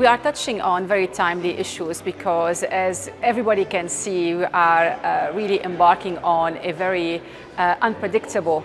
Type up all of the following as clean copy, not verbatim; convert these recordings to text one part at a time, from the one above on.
We are touching on very timely issues because, as everybody can see, we are really embarking on a very unpredictable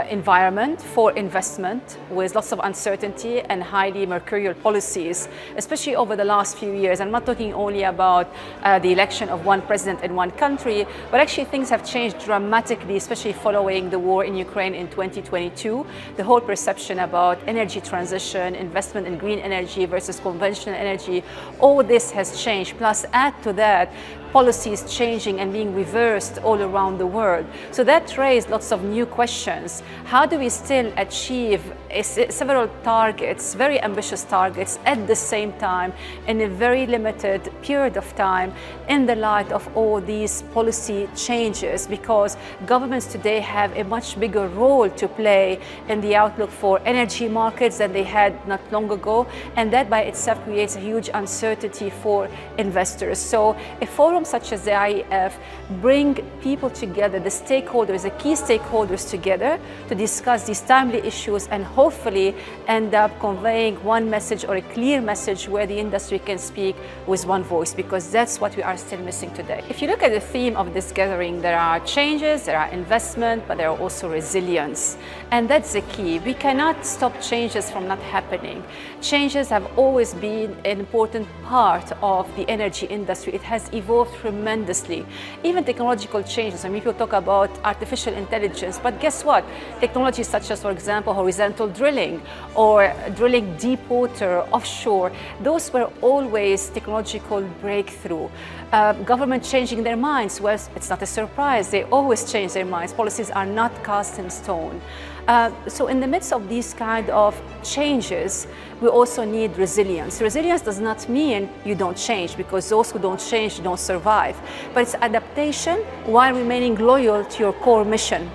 environment for investment with lots of uncertainty and highly mercurial policies, especially over the last few years. I'm not talking only about the election of one president in one country, but actually things have changed dramatically, especially following the war in Ukraine in 2022. The whole perception about energy transition, investment in green energy versus conventional energy, all this has changed. Plus, add to that, policies changing and being reversed all around the world. So that raised lots of new questions. How do we still achieve several targets, very ambitious targets, at the same time in a very limited period of time in the light of all these policy changes? Because governments today have a much bigger role to play in the outlook for energy markets than they had not long ago, and that by itself creates a huge uncertainty for investors. So a forum such as the IEF bring people together, the stakeholders, the key stakeholders together to discuss these timely issues and hopefully end up conveying one message or a clear message where the industry can speak with one voice, because that's what we are still missing today. If you look at the theme of this gathering, there are changes, there are investment, but there are also resilience. And that's the key. We cannot stop changes from not happening. Changes have always been an important part of the energy industry. It has evolved tremendously. Even technological changes. I mean, people talk about artificial intelligence, but guess what? Technologies such as, for example, horizontal drilling or drilling deep water, offshore, those were always technological breakthrough. Government changing their minds, well, it's not a surprise. They always change their minds. Policies are not cast in stone. So in the midst of these kind of changes, we also need resilience. Resilience does not mean you don't change, because those who don't change don't survive. But it's adaptation while remaining loyal to your core mission.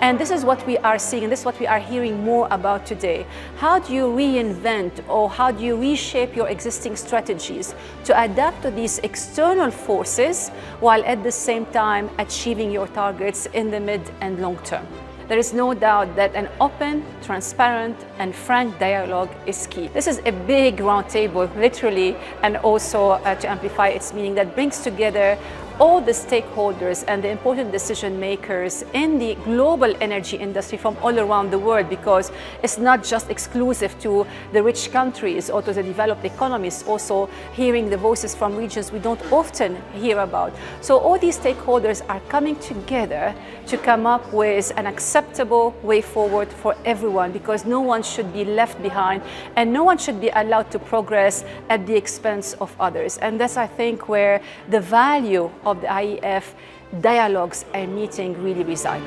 And this is what we are seeing, and this is what we are hearing more about today. How do you reinvent, or how do you reshape your existing strategies to adapt to these external forces while at the same time achieving your targets in the mid and long term? There is no doubt that an open, transparent, and frank dialogue is key. This is a big roundtable, literally, and also to amplify its meaning, that brings together all the stakeholders and the important decision makers in the global energy industry from all around the world, because it's not just exclusive to the rich countries or to the developed economies, also hearing the voices from regions we don't often hear about. So all these stakeholders are coming together to come up with an acceptable way forward for everyone, because no one should be left behind and no one should be allowed to progress at the expense of others. And that's, I think, where the value of the IEF dialogues and meeting really reside.